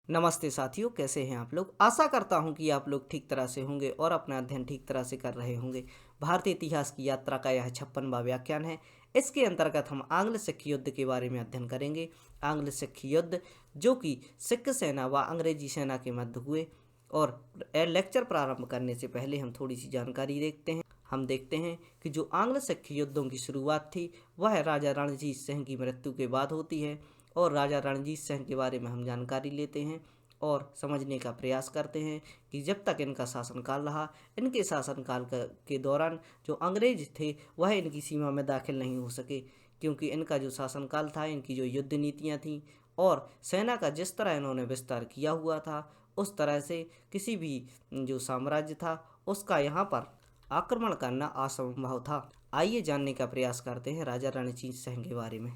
नमस्ते साथियों, कैसे हैं आप लोग। आशा करता हूं कि आप लोग ठीक तरह से होंगे और अपना अध्ययन ठीक तरह से कर रहे होंगे। भारतीय इतिहास की यात्रा का यह 56वां व्याख्यान है। इसके अंतर्गत हम आंग्ल सिख युद्ध के बारे में अध्ययन करेंगे। आंग्ल सिख युद्ध जो कि सिख सेना व अंग्रेजी सेना के मध्य हुए। और लेक्चर प्रारंभ करने से पहले हम थोड़ी सी जानकारी देखते हैं। हम देखते हैं कि जो आंग्ल सिख युद्धों की शुरुआत थी वह राजा रणजीत सिंह की मृत्यु के बाद होती है। और राजा रणजीत सिंह के बारे में हम जानकारी लेते हैं और समझने का प्रयास करते हैं कि जब तक इनका शासनकाल रहा, इनके शासनकाल के दौरान जो अंग्रेज थे वह इनकी सीमा में दाखिल नहीं हो सके, क्योंकि इनका जो शासनकाल था, इनकी जो युद्ध नीतियाँ थीं और सेना का जिस तरह इन्होंने विस्तार किया हुआ था, उस तरह से किसी भी जो साम्राज्य था उसका यहाँ पर आक्रमण करना असंभव था। आइए जानने का प्रयास करते हैं राजा रणजीत सिंह के बारे में।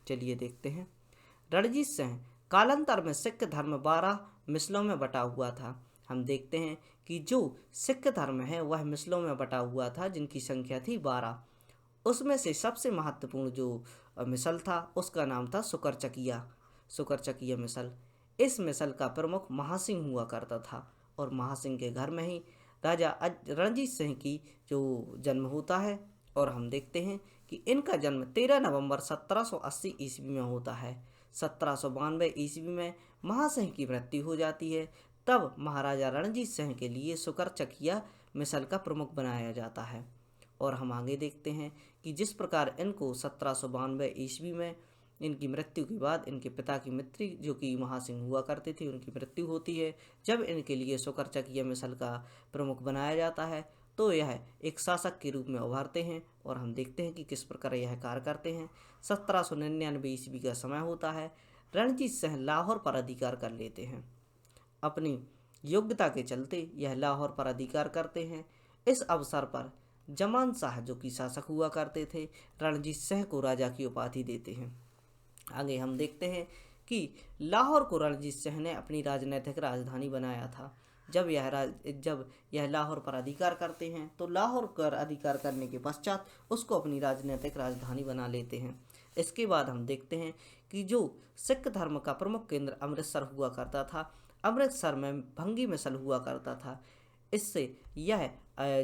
चलिए देखते हैं। रणजीत सिंह कालांतर में सिख धर्म 12 मिसलों में बटा हुआ था। हम देखते हैं कि जो सिख धर्म है वह मिसलों में बटा हुआ था, जिनकी संख्या थी 12। उसमें से सबसे महत्वपूर्ण जो मिसल था उसका नाम था सुकरचकिया। सुकरचकिया मिसल। इस मिसल का प्रमुख महासिंह हुआ करता था और महासिंह के घर में ही राजा रणजीत सिंह की जो जन्म होता है। और हम देखते हैं कि इनका जन्म 13 नवंबर 1780 ईस्वी में होता है। 1792 ईस्वी में महासिंह की मृत्यु हो जाती है। तब महाराजा रणजीत सिंह के लिए सुकरचकिया मिसल का प्रमुख बनाया जाता है। और हम आगे देखते हैं कि जिस प्रकार इनको 1792 ईस्वी में इनकी मृत्यु के बाद इनके पिता की मित्र जो कि महासिंह हुआ करते थे उनकी मृत्यु होती है। जब इनके लिए सुकरचकिया मिसल का प्रमुख बनाया जाता है तो यह एक शासक के रूप में उभरते हैं और हम देखते हैं कि किस प्रकार यह कार्य करते हैं। 1799 ईस्वी का समय होता है। रणजीत सिंह लाहौर पर अधिकार कर लेते हैं। अपनी योग्यता के चलते यह लाहौर पर अधिकार करते हैं। इस अवसर पर जमान शाह जो कि शासक हुआ करते थे रणजीत सिंह को राजा की उपाधि देते हैं। आगे हम देखते हैं कि लाहौर को रणजीत सिंह ने अपनी राजनीतिक राजधानी बनाया था। जब यह लाहौर पर अधिकार करते हैं तो लाहौर पर अधिकार करने के पश्चात उसको अपनी राजनीतिक राजधानी बना लेते हैं। इसके बाद हम देखते हैं कि जो सिख धर्म का प्रमुख केंद्र अमृतसर हुआ करता था, अमृतसर में भंगी मिसल हुआ करता था। इससे यह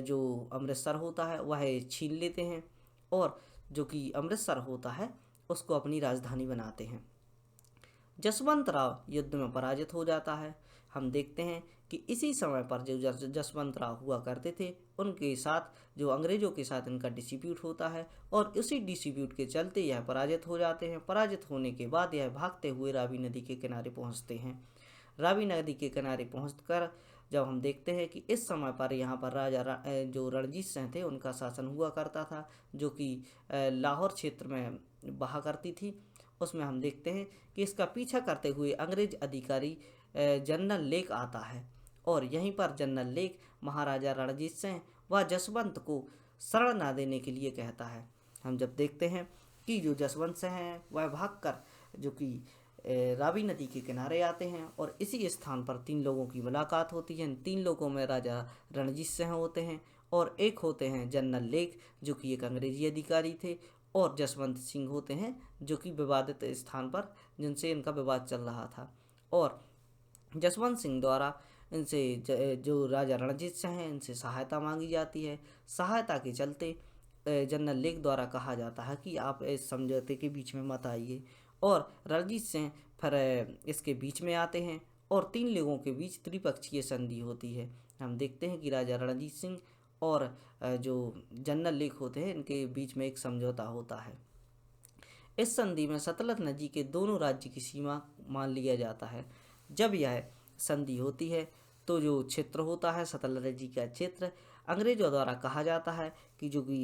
जो अमृतसर होता है वह छीन लेते हैं और जो कि अमृतसर होता है उसको अपनी राजधानी बनाते हैं। जसवंत राव युद्ध में पराजित हो जाता है। हम देखते हैं कि इसी समय पर जो जसवंत राव हुआ करते थे उनके साथ जो अंग्रेजों के साथ इनका डिस्प्यूट होता है और उसी डिस्प्यूट के चलते यह पराजित हो जाते हैं। पराजित होने के बाद यह भागते हुए रावी नदी के किनारे पहुंचते हैं। रावी नदी के किनारे पहुंचकर जब हम देखते हैं कि इस समय पर यहाँ पर जो रणजीत सिंह थे उनका शासन हुआ करता था, जो कि लाहौर क्षेत्र में बहा करती थी। उसमें हम देखते हैं कि इसका पीछा करते हुए अंग्रेज अधिकारी जनरल लेक आता है और यहीं पर जनरल लेक महाराजा रणजीत सिंह व जसवंत को शरण न देने के लिए कहता है। हम जब देखते हैं कि जो जसवंत सिंह हैं वह भागकर जो कि रावी नदी के किनारे आते हैं और इसी स्थान पर 3 लोगों की मुलाकात होती है। इन 3 लोगों में राजा रणजीत सिंह होते हैं और एक होते हैं जनरल लेक जो कि एक अंग्रेजी अधिकारी थे और जसवंत सिंह होते हैं जो कि विवादित स्थान पर जिनसे इनका विवाद चल रहा था। और जसवंत सिंह द्वारा इनसे जो राजा रणजीत सिंह हैं इनसे सहायता मांगी जाती है। सहायता के चलते जनरल लेक द्वारा कहा जाता है कि आप इस समझौते के बीच में मत आइए और रणजीत सिंह फिर इसके बीच में आते हैं और 3 लोगों के बीच त्रिपक्षीय संधि होती है। हम देखते हैं कि राजा रणजीत सिंह और जो जनरल लेक होते हैं इनके बीच में एक समझौता होता है। इस संधि में सतलज नदी के दोनों राज्य की सीमा मान लिया जाता है। जब यह संधि होती है तो जो क्षेत्र होता है सतलज नदी का क्षेत्र अंग्रेजों द्वारा कहा जाता है कि जो कि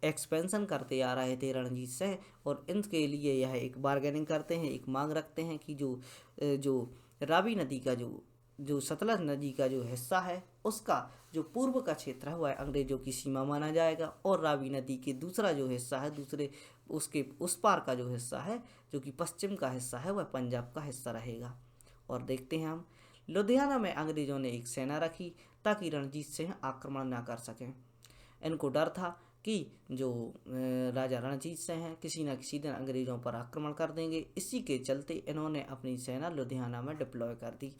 एक्सपेंशन करते आ रहे थे रणजीत सिंह और इनके लिए यह एक बार्गेनिंग करते हैं, एक मांग रखते हैं कि जो रावी नदी का जो सतलज नदी का जो हिस्सा है उसका जो पूर्व का क्षेत्र है वह अंग्रेजों की सीमा माना जाएगा और रावी नदी के दूसरा जो हिस्सा है दूसरे उसके उस पार का जो हिस्सा है जो कि पश्चिम का हिस्सा है वह पंजाब का हिस्सा रहेगा। और देखते हैं हम लुधियाना में अंग्रेजों ने एक सेना रखी ताकि रणजीत सिंह आक्रमण ना कर सकें। इनको डर था कि जो राजा रणजीत सिंह हैं किसी न किसी दिन अंग्रेज़ों पर आक्रमण कर देंगे। इसी के चलते इन्होंने अपनी सेना लुधियाना में डिप्लॉय कर दी।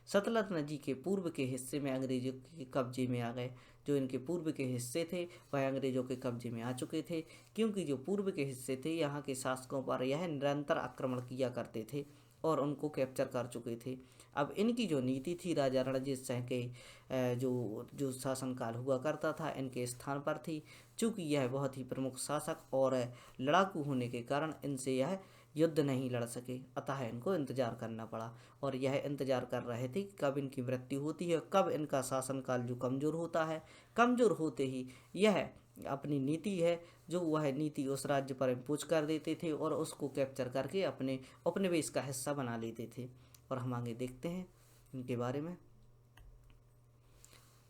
सतलज नदी के पूर्व के हिस्से में अंग्रेजों के कब्जे में आ गए। जो इनके पूर्व के हिस्से थे वह अंग्रेजों के कब्जे में आ चुके थे, क्योंकि जो पूर्व के हिस्से थे यहाँ के शासकों पर यह निरंतर आक्रमण किया करते थे और उनको कैप्चर कर चुके थे। अब इनकी जो नीति थी राजा रणजीत सिंह के जो जो शासनकाल हुआ करता था इनके स्थान पर थी। चूँकि यह बहुत ही प्रमुख शासक और लड़ाकू होने के कारण इनसे यह युद्ध नहीं लड़ सके, अतः इनको इंतजार करना पड़ा। और यह इंतजार कर रहे थे कि कब इनकी मृत्यु होती है, कब इनका शासनकाल जो कमज़ोर होता है। कमज़ोर होते ही यह अपनी नीति है जो वह नीति उस राज्य पर इम्पोज कर देते थे और उसको कैप्चर करके अपने उपनिवेश का हिस्सा बना लेते थे। और हम आगे देखते हैं इनके बारे में।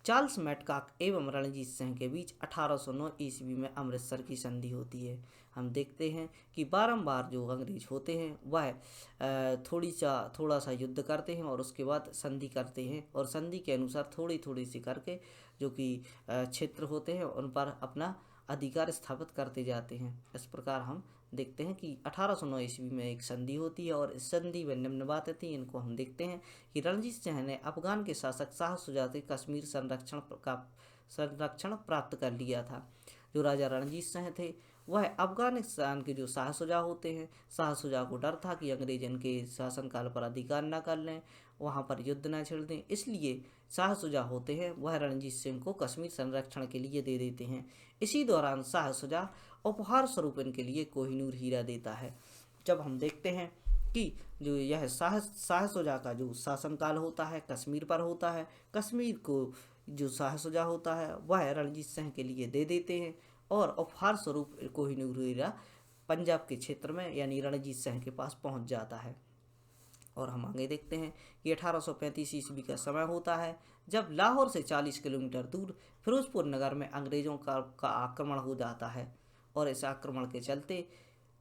चार्ल्स मैककॉक एवं रणजीत सिंह के बीच 1809 ईस्वी में अमृतसर की संधि होती है। हम देखते हैं कि बारंबार जो अंग्रेज होते हैं वह थोड़ा सा युद्ध करते हैं और उसके बाद संधि करते हैं, और संधि के अनुसार थोड़ी थोड़ी सी करके जो कि क्षेत्र होते हैं उन पर अपना अधिकार स्थापित करते जाते हैं। इस प्रकार हम देखते हैं कि 1809 ईस्वी में एक संधि होती है और इस संधि में निम्न बातें थी। इनको हम देखते हैं कि रणजीत सिंह ने अफगान के शासक शाह शुजा से कश्मीर संरक्षण प्राप्त कर लिया था। जो राजा रणजीत सिंह थे वह अफगानिस्तान के जो शाह शुजा होते हैं, शाह शुजा को डर था कि अंग्रेज इनके शासनकाल पर अधिकार न कर लें, वहाँ पर युद्ध न छेड़ दें, इसलिए शाह शुजा होते हैं वह रणजीत सिंह को कश्मीर संरक्षण के लिए दे देते हैं। इसी दौरान शाह शुजा उपहार स्वरूप इनके लिए कोहिनूर हीरा देता है। जब हम देखते हैं कि जो यह शाह शुजा का जो शासनकाल होता है कश्मीर पर होता है, कश्मीर को जो शाह शुजा होता है वह रणजीत सिंह के लिए दे देते हैं और उपहार स्वरूप कोहिनूर हीरा पंजाब के क्षेत्र में यानी रणजीत सिंह के पास पहुंच जाता है। और हम आगे देखते हैं कि 1835 ईस्वी का समय होता है जब लाहौर से 40 किलोमीटर दूर फिरोजपुर नगर में अंग्रेज़ों का आक्रमण हो जाता है। और इस आक्रमण के चलते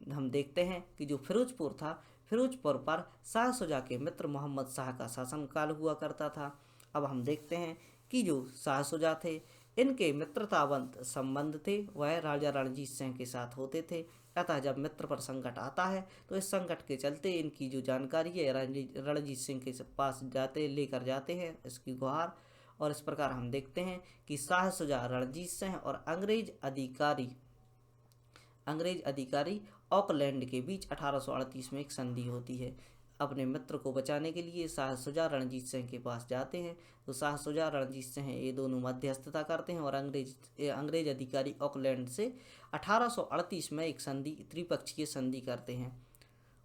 हम देखते हैं कि जो फिरोजपुर था, फिरोजपुर पर शाह शुजा के मित्र मोहम्मद शाह का शासनकाल हुआ करता था। अब हम देखते हैं कि जो शाह शुजा थे इनके मित्रतावंत संबंध थे वह राजा रणजीत सिंह के साथ होते थे। अतः जब मित्र पर संकट आता है तो इस संकट के चलते इनकी जो जानकारी है रणजीत सिंह के पास लेकर जाते हैं इसकी गुहार। और इस प्रकार हम देखते हैं कि शाह शुजा, रणजीत सिंह और अंग्रेज अधिकारी ऑकलैंड के बीच 1838 में एक संधि होती है। अपने मित्र को बचाने के लिए शाह शुजा रणजीत सिंह के पास जाते हैं, तो शाह शुजा रणजीत सिंह ये दोनों मध्यस्थता करते हैं और अंग्रेज अधिकारी ऑकलैंड से 1838 में एक त्रिपक्षीय संधि करते हैं।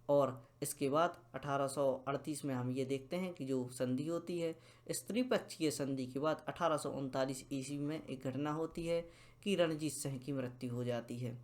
और इसके बाद 1838 में हम ये देखते हैं कि जो संधि होती है, इस त्रिपक्षीय संधि के बाद 1839 ईस्वी में एक घटना होती है कि रणजीत सिंह की मृत्यु हो जाती है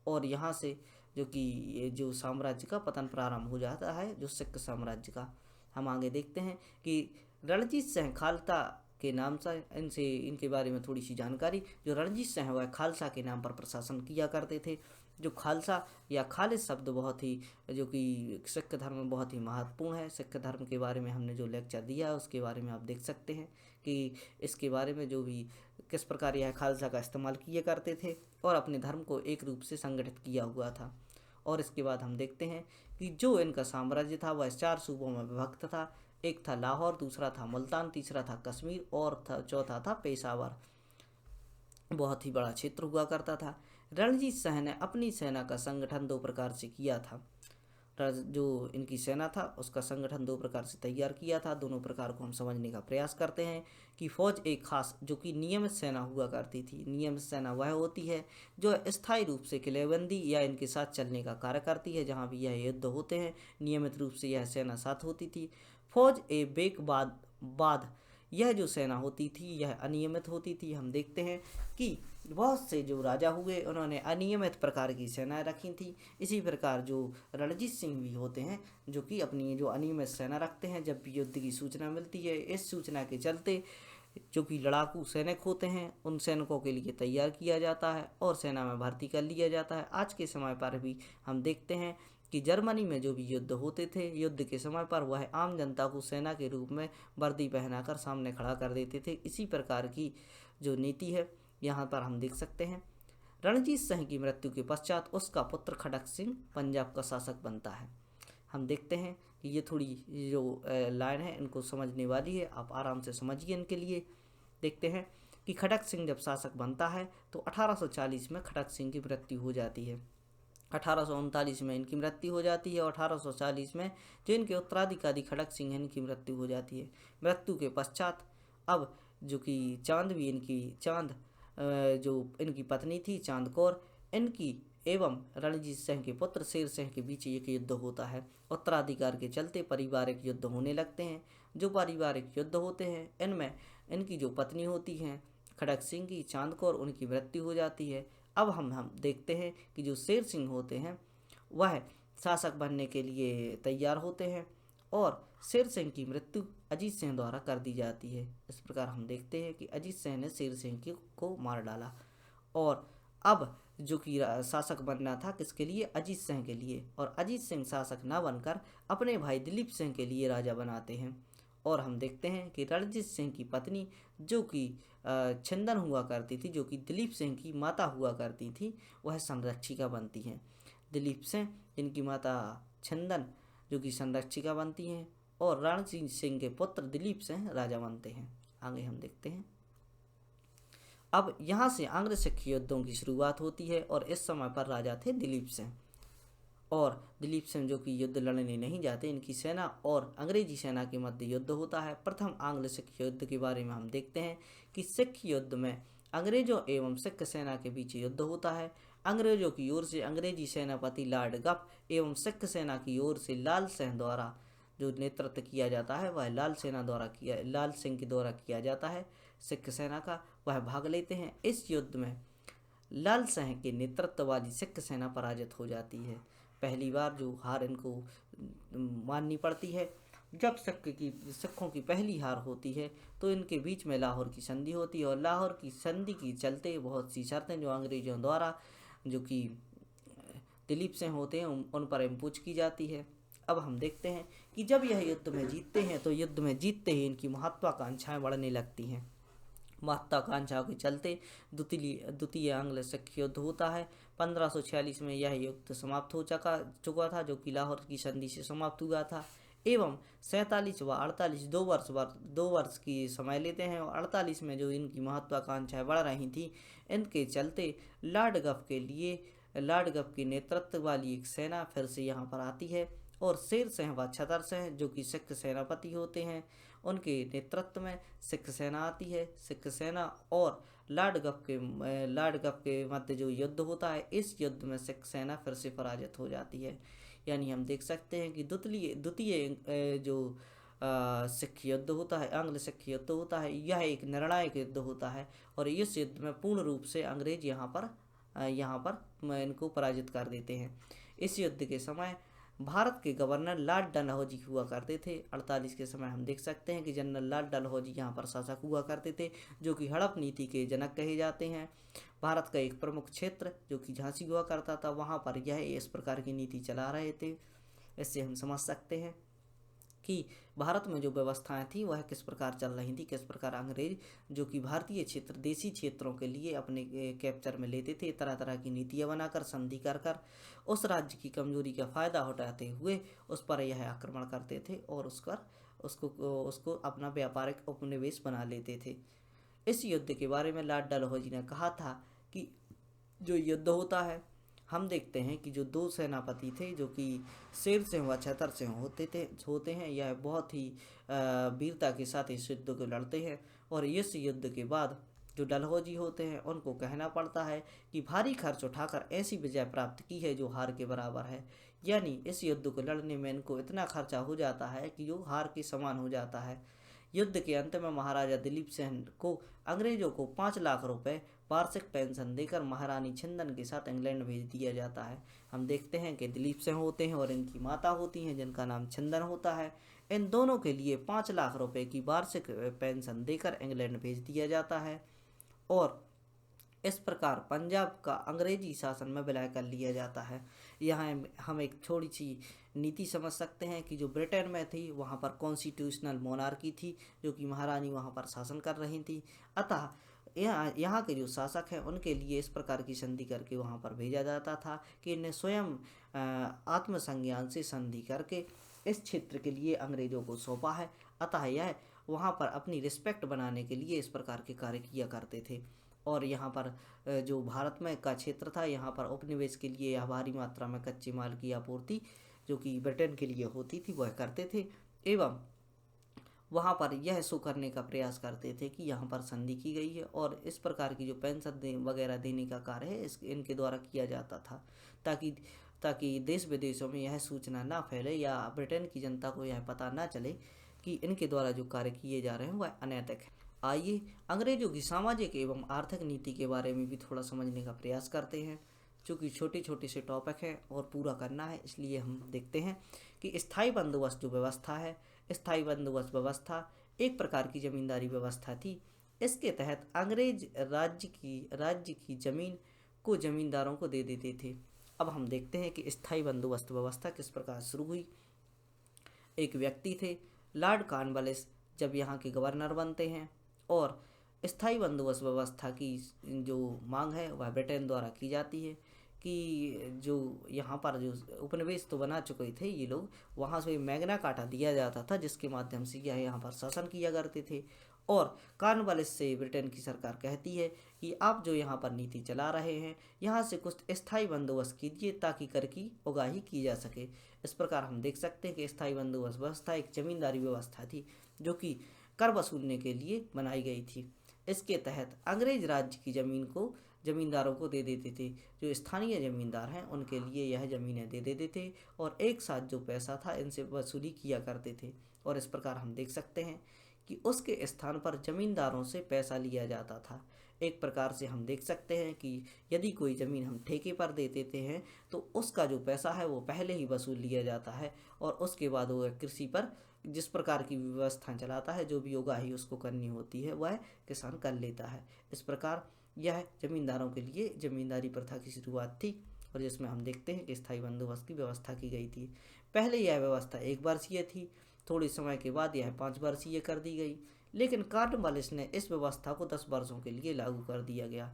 और यहाँ से जो कि ये जो साम्राज्य का पतन प्रारंभ हो जाता है, जो सिख साम्राज्य का। हम आगे देखते हैं कि रणजीत सिंह खालसा के नाम से इनके बारे में थोड़ी सी जानकारी। जो रणजीत सिंह वह खालसा के नाम पर प्रशासन किया करते थे। जो खालसा या खालिद शब्द बहुत ही जो कि सिख धर्म में बहुत ही महत्वपूर्ण है। सिख धर्म के बारे में हमने जो लेक्चर दिया है उसके बारे में आप देख सकते हैं कि इसके बारे में जो भी किस प्रकार यह खालसा का इस्तेमाल किए करते थे और अपने धर्म को एक रूप से संगठित किया हुआ था। और इसके बाद हम देखते हैं कि जो इनका साम्राज्य था वह 4 सूबों में विभक्त था। एक था लाहौर, दूसरा था मुल्तान, तीसरा था कश्मीर और चौथा था पेशावर। बहुत ही बड़ा क्षेत्र हुआ करता था। रणजीत सिंह ने अपनी सेना का संगठन 2 प्रकार से किया था। जो इनकी सेना था उसका संगठन 2 प्रकार से तैयार किया था। दोनों प्रकार को हम समझने का प्रयास करते हैं कि फौज एक खास जो कि नियमित सेना हुआ करती थी। नियमित सेना वह होती है जो स्थायी रूप से किलेबंदी या इनके साथ चलने का कार्य करती है। जहाँ भी यह युद्ध होते हैं नियमित रूप से यह सेना साथ होती थी। फौज ए बेक बाद यह जो सेना होती थी यह अनियमित होती थी। हम देखते हैं कि बहुत से जो राजा हुए उन्होंने अनियमित प्रकार की सेनाएं रखी थी। इसी प्रकार जो रणजीत सिंह भी होते हैं जो कि अपनी जो अनियमित सेना रखते हैं। जब भी युद्ध की सूचना मिलती है, इस सूचना के चलते जो कि लड़ाकू सैनिक होते हैं उन सैनिकों के लिए तैयार किया जाता है और सेना में भर्ती कर लिया जाता है। आज के समय पर भी हम देखते हैं कि जर्मनी में जो भी युद्ध होते थे, युद्ध के समय पर वह आम जनता को सेना के रूप में वर्दी पहनाकर सामने खड़ा कर देते थे। इसी प्रकार की जो नीति है यहाँ पर हम देख सकते हैं। रणजीत सिंह की मृत्यु के पश्चात उसका पुत्र खड़क सिंह पंजाब का शासक बनता है। हम देखते हैं कि ये थोड़ी जो लाइन है इनको समझने वाली है, आप आराम से समझिए इनके लिए। देखते हैं कि खड़क सिंह जब शासक बनता है तो 1840 में खड़क सिंह की मृत्यु हो जाती है। 1839 में इनकी मृत्यु हो जाती है और 1840 में जो इनके उत्तराधिकारी खड़क सिंह हैं इनकी मृत्यु हो जाती है। मृत्यु के पश्चात अब जो कि जो इनकी पत्नी थी चांद कौर, इनकी एवं रणजीत सिंह के पुत्र शेर सिंह के बीच एक युद्ध होता है। उत्तराधिकार के चलते पारिवारिक युद्ध होने लगते हैं। जो पारिवारिक युद्ध होते हैं इनमें इनकी जो पत्नी होती हैं खड़क सिंह की चांद कौर, उनकी मृत्यु हो जाती है। अब हम देखते हैं कि जो शेर सिंह होते हैं वह शासक बनने के लिए तैयार होते हैं और शेर सिंह की मृत्यु अजीत सिंह द्वारा कर दी जाती है। इस प्रकार हम देखते हैं कि अजीत सिंह ने शेर सिंह को मार डाला और अब जो कि शासक बनना था किसके लिए, अजीत सिंह के लिए, और अजीत सिंह शासक न बनकर अपने भाई दिलीप सिंह के लिए राजा बनाते हैं। और हम देखते हैं कि रणजीत सिंह की पत्नी जो कि छिंदन हुआ करती थी, जो कि दिलीप सिंह की माता हुआ करती थी, वह संरक्षिका बनती हैं। दिलीप सिंह इनकी माता छिंदन जो कि संरक्षिका बनती हैं और रणजीत सिंह के पुत्र दिलीप सिंह राजा बनते हैं। आगे हम देखते हैं। अब यहाँ से आंग्ल सिख युद्धों की शुरुआत होती है और इस समय पर राजा थे दिलीप सिंह। और दिलीप सिंह जो कि युद्ध लड़ने नहीं जाते, इनकी सेना और अंग्रेजी सेना के मध्य युद्ध होता है। प्रथम आंग्ल सिख युद्ध के बारे में हम देखते हैं कि सिख युद्ध में अंग्रेजों एवं सिख सेना के बीच युद्ध होता है। अंग्रेजों की ओर से अंग्रेजी सेनापति लॉर्ड गफ एवं सिख सेना की ओर से लाल सिंह द्वारा जो नेतृत्व किया जाता है वह लाल सिंह के द्वारा किया जाता है। सिख सेना का वह भाग लेते हैं। इस युद्ध में लाल सिंह के नेतृत्व वाली सिख सेना पराजित हो जाती है। पहली बार जो हार इनको माननी पड़ती है। जब सिखों की पहली हार होती है तो इनके बीच में लाहौर की संधि होती है और लाहौर की संधि की चलते बहुत सी शर्तें जो अंग्रेजों द्वारा जो कि दिलीप सिंह होते हैं उन पर इम्पोज की जाती है। अब हम देखते हैं कि जब यह युद्ध में जीतते हैं तो युद्ध में जीतते ही इनकी महत्वाकांक्षाएं बढ़ने लगती हैं। महत्वाकांक्षाओं के चलते द्वितीय आंग्ल सिख युद्ध होता है। 1546 में यह युद्ध समाप्त हो चुका था, जो कि लाहौर की संधि से समाप्त हुआ था। एवं 47 व 48 दो वर्ष की समय लेते हैं और 48 में जो इनकी महत्वाकांक्षाएं बढ़ रही थी, इनके चलते लॉर्ड गफ के नेतृत्व वाली एक सेना फिर से यहाँ पर आती है और शेर सिंह व छतर सिंह जो कि सिख सेनापति होते हैं उनके नेतृत्व में सिख सेना आती है। सिख सेना और लॉर्ड गफ के मध्य जो युद्ध होता है, इस युद्ध में सिख सेना फिर से पराजित हो जाती है। यानी हम देख सकते हैं कि द्वितीय जो सिख युद्ध होता है, आंग्ल सिख युद्ध होता है, यह एक निर्णायक युद्ध होता है और इस युद्ध में पूर्ण रूप से अंग्रेज यहाँ पर इनको पराजित कर देते हैं। इस युद्ध के समय भारत के गवर्नर लॉर्ड डलहौजी हुआ करते थे। 48 के समय हम देख सकते हैं कि जनरल लॉर्ड डलहौजी यहाँ पर शासक हुआ करते थे, जो कि हड़प नीति के जनक कहे जाते हैं। भारत का एक प्रमुख क्षेत्र जो कि झांसी हुआ करता था, वहाँ पर यह इस प्रकार की नीति चला रहे थे। इससे हम समझ सकते हैं कि भारत में जो व्यवस्थाएं थी वह किस प्रकार चल रही थी, किस प्रकार अंग्रेज जो कि भारतीय क्षेत्र देसी क्षेत्रों के लिए अपने कैप्चर में लेते थे, तरह तरह की नीतियां बनाकर संधि कर उस राज्य की कमजोरी का फायदा उठाते हुए उस पर यह आक्रमण करते थे और उसको अपना व्यापारिक उपनिवेश बना लेते थे। इस युद्ध के बारे में लॉर्ड डलहौजी ने कहा था कि जो युद्ध होता है, हम देखते हैं कि जो दो सेनापति थे जो कि शेर सिंह व छतर सिंह होते हैं, यह बहुत ही वीरता के साथ इस युद्ध को लड़ते हैं और इस युद्ध के बाद जो डलहौजी होते हैं उनको कहना पड़ता है कि भारी खर्च उठाकर ऐसी विजय प्राप्त की है जो हार के बराबर है। यानी इस युद्ध को लड़ने में इनको इतना खर्चा हो जाता है कि जो हार के समान हो जाता है। युद्ध के अंत में महाराजा दिलीप सिंह को अंग्रेजों को 5 लाख रुपए वार्षिक पेंशन देकर महारानी छिंदन के साथ इंग्लैंड भेज दिया जाता है। हम देखते हैं कि दिलीप सिंह होते हैं और इनकी माता होती हैं जिनका नाम छिंदन होता है। इन दोनों के लिए 5 लाख रुपए की वार्षिक पेंशन देकर इंग्लैंड भेज दिया जाता है और इस प्रकार पंजाब का अंग्रेजी शासन में विलय कर लिया जाता है। यहाँ हम एक थोड़ी सी नीति समझ सकते हैं कि जो ब्रिटेन में थी वहाँ पर कॉन्स्टिट्यूशनल मोनार्की थी, जो कि महारानी वहाँ पर शासन कर रही थी। अतः यहाँ के जो शासक हैं उनके लिए इस प्रकार की संधि करके वहाँ पर भेजा जाता था कि इन्हें स्वयं आत्मसंज्ञान से संधि करके इस क्षेत्र के लिए अंग्रेजों को सौंपा है। अतः यह वहाँ पर अपनी रिस्पेक्ट बनाने के लिए इस प्रकार के कार्य किया करते थे। और यहाँ पर जो भारत में का क्षेत्र था, यहाँ पर उपनिवेश के लिए यह भारी मात्रा में कच्चे माल की आपूर्ति जो कि ब्रिटेन के लिए होती थी वह करते थे, एवं वहाँ पर यह शो करने का प्रयास करते थे कि यहाँ पर संधि की गई है। और इस प्रकार की जो पेंशन वगैरह देने का कार्य है इनके द्वारा किया जाता था, ताकि देश विदेशों में यह सूचना ना फैले या ब्रिटेन की जनता को यह पता ना चले कि इनके द्वारा जो कार्य किए जा रहे हैं वह अनैतिक है। आइए अंग्रेजों की सामाजिक एवं आर्थिक नीति के बारे में भी थोड़ा समझने का प्रयास करते हैं। चूँकि छोटे छोटे से टॉपिक हैं और पूरा करना है, इसलिए हम देखते हैं कि स्थायी बंदोबस्त जो व्यवस्था है, स्थायी बंदोबस्त व्यवस्था एक प्रकार की जमींदारी व्यवस्था थी। इसके तहत अंग्रेज राज्य की जमीन को जमींदारों को दे देते थे। अब हम देखते हैं कि स्थायी बंदोबस्त व्यवस्था किस प्रकार शुरू हुई। एक व्यक्ति थे लॉर्ड कॉर्नवालिस, जब यहाँ के गवर्नर बनते हैं, और स्थायी बंदोबस्त व्यवस्था की जो मांग है वह ब्रिटेन द्वारा की जाती है कि जो यहाँ पर जो उपनिवेश तो बना चुके थे ये लोग, वहाँ से मैग्ना कार्टा दिया जाता था जिसके माध्यम से यह यहाँ पर शासन किया करते थे। और कॉर्नवालिस से ब्रिटेन की सरकार कहती है कि आप जो यहाँ पर नीति चला रहे हैं यहाँ से कुछ स्थायी बंदोबस्त कीजिए ताकि कर की उगाही की जा सके। इस प्रकार हम देख सकते हैं कि स्थायी बंदोबस्त व्यवस्था एक जमींदारी व्यवस्था थी जो कि कर वसूलने के लिए बनाई गई थी। इसके तहत अंग्रेज राज्य की ज़मीन को जमींदारों को दे देते थे। जो स्थानीय जमींदार हैं उनके लिए यह ज़मीनें दे देते थे और एक साथ जो पैसा था इनसे वसूली किया करते थे। और इस प्रकार हम देख सकते हैं कि उसके स्थान पर जमींदारों से पैसा लिया जाता था। एक प्रकार से हम देख सकते हैं कि यदि कोई ज़मीन हम ठेके पर दे देते हैं तो उसका जो पैसा है वो पहले ही वसूल लिया जाता है और उसके बाद वो कृषि पर जिस प्रकार की व्यवस्था चलाता है, जो भी उगाही उसको करनी होती है वह किसान कर लेता है। इस प्रकार यह जमींदारों के लिए जमींदारी प्रथा की शुरुआत थी और जिसमें हम देखते हैं कि स्थायी बंदोबस्त की व्यवस्था की गई थी। पहले यह व्यवस्था 1 वर्षीय थी, थोड़े समय के बाद यह 5 वर्षीय कर दी गई, लेकिन कॉर्नवालिस ने इस व्यवस्था को 10 वर्षों के लिए लागू कर दिया गया।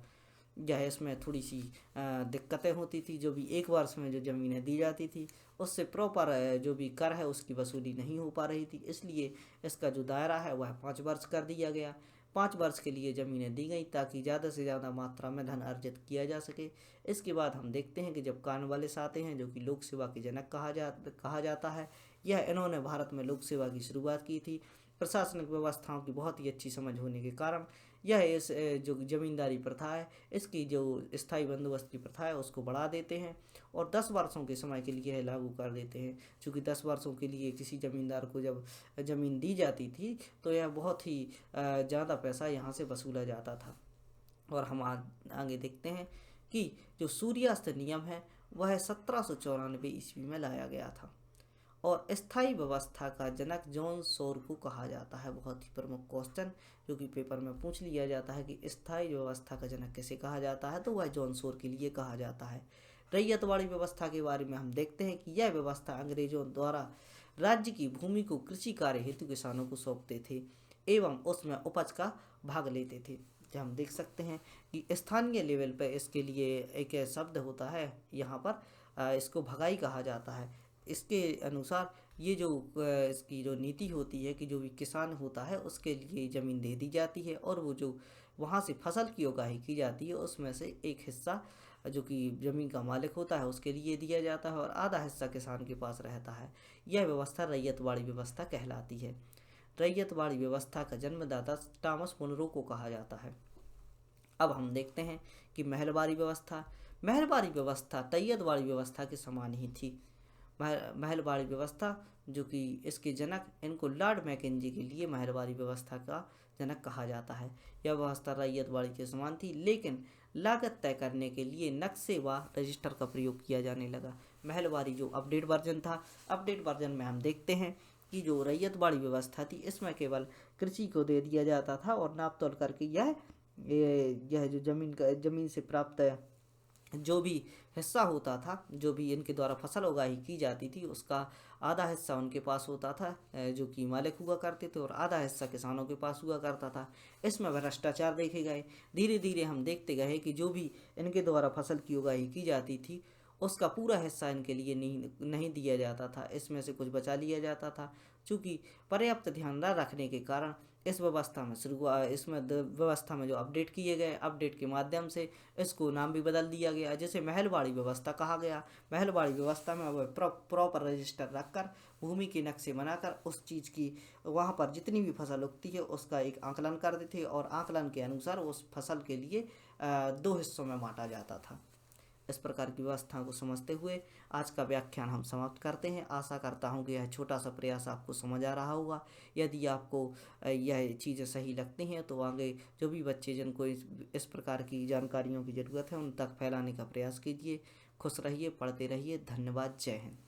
यह इसमें थोड़ी सी दिक्कतें होती थी। जो भी 1 वर्ष में जो ज़मीनें दी जाती थी उससे प्रॉपर जो भी कर है उसकी वसूली नहीं हो पा रही थी, इसलिए इसका जो दायरा है वह 5 वर्ष कर दिया गया। 5 वर्ष के लिए ज़मीनें दी गई ताकि ज़्यादा से ज़्यादा मात्रा में धन अर्जित किया जा सके। इसके बाद हम देखते हैं कि जब कॉर्नवालिस आते हैं जो कि लोक सेवा के जनक कहा जाता है, यह इन्होंने भारत में लोक सेवा की शुरुआत की थी। प्रशासनिक व्यवस्थाओं की बहुत ही अच्छी समझ होने के कारण यह इस जो जमींदारी प्रथा है इसकी जो स्थायी बंदोबस्त की प्रथा है उसको बढ़ा देते हैं और 10 वर्षों के समय के लिए यह लागू कर देते हैं। चूँकि 10 वर्षों के लिए किसी ज़मींदार को जब ज़मीन दी जाती थी तो यह बहुत ही ज़्यादा पैसा यहाँ से वसूला जाता था। और हम आगे देखते हैं कि जो सूर्यास्त नियम है वह 1794 ईस्वी में लाया गया था और स्थायी व्यवस्था का जनक जॉन शोर को कहा जाता है। बहुत ही प्रमुख क्वेश्चन जो कि पेपर में पूछ लिया जाता है कि स्थायी व्यवस्था का जनक कैसे कहा जाता है, तो वह जॉन शोर के लिए कहा जाता है। रैयतवाड़ी व्यवस्था के बारे में हम देखते हैं कि यह व्यवस्था अंग्रेजों द्वारा राज्य की भूमि को कृषि कार्य हेतु किसानों को सौंपते थे एवं उसमें उपज का भाग लेते थे। जब हम देख सकते हैं कि स्थानीय लेवल पर इसके लिए एक शब्द होता है, यहाँ पर इसको भगाई कहा जाता है। इसके अनुसार ये जो इसकी जो नीति होती है कि जो भी किसान होता है उसके लिए ज़मीन दे दी जाती है और वो जो वहाँ से फसल की उगाही की जाती है उसमें से एक हिस्सा जो कि ज़मीन का मालिक होता है उसके लिए दिया जाता है और आधा हिस्सा किसान के पास रहता है। यह व्यवस्था रैयतवाड़ी व्यवस्था कहलाती है। रैयतवाड़ी व्यवस्था का जन्मदाता टॉमस मुनरो को कहा जाता है। अब हम देखते हैं कि महलवाड़ी व्यवस्था तैयतवाड़ी व्यवस्था के समान ही थी। महलवाड़ी व्यवस्था जो कि इसके जनक इनको लॉर्ड मैकेंजी के लिए महलवाड़ी व्यवस्था का जनक कहा जाता है। यह व्यवस्था रैयतवाड़ी के समान थी, लेकिन लागत तय करने के लिए नक्शे व रजिस्टर का प्रयोग किया जाने लगा। महलवाड़ी जो अपडेट वर्जन था, अपडेट वर्जन में हम देखते हैं कि जो रैयतवाड़ी व्यवस्था थी इसमें केवल कृषि को दे दिया जाता था और नाप तोल करके यह जो ज़मीन से प्राप्त जो भी हिस्सा होता था, जो भी इनके द्वारा फसल उगाही की जाती थी उसका आधा हिस्सा उनके पास होता था जो कि मालिक हुआ करते थे, और आधा हिस्सा किसानों के पास हुआ करता था। इसमें भ्रष्टाचार देखे गए। धीरे धीरे हम देखते गए कि जो भी इनके द्वारा फसल की उगाही की जाती थी उसका पूरा हिस्सा इनके लिए नहीं दिया जाता था, इसमें से कुछ बचा लिया जाता था। चूँकि पर्याप्त ध्यान न रखने के कारण इस व्यवस्था में व्यवस्था में जो अपडेट किए गए, अपडेट के माध्यम से इसको नाम भी बदल दिया गया, जिसे महलवाड़ी व्यवस्था कहा गया। महलवाड़ी व्यवस्था में अब प्रॉपर रजिस्टर रखकर, भूमि के नक्शे बनाकर, उस चीज़ की वहाँ पर जितनी भी फसल उगती है उसका एक आकलन कर देते और आकलन के अनुसार उस फसल के लिए 2 हिस्सों में बांटा जाता था। इस प्रकार की व्यवस्था को समझते हुए आज का व्याख्यान हम समाप्त करते हैं। आशा करता हूँ कि यह छोटा सा प्रयास आपको समझ आ रहा होगा। यदि आपको यह चीज़ें सही लगती हैं तो आगे जो भी बच्चे जिनको इस प्रकार की जानकारियों की ज़रूरत है उन तक फैलाने का प्रयास कीजिए। खुश रहिए, पढ़ते रहिए। धन्यवाद। जय हिंद।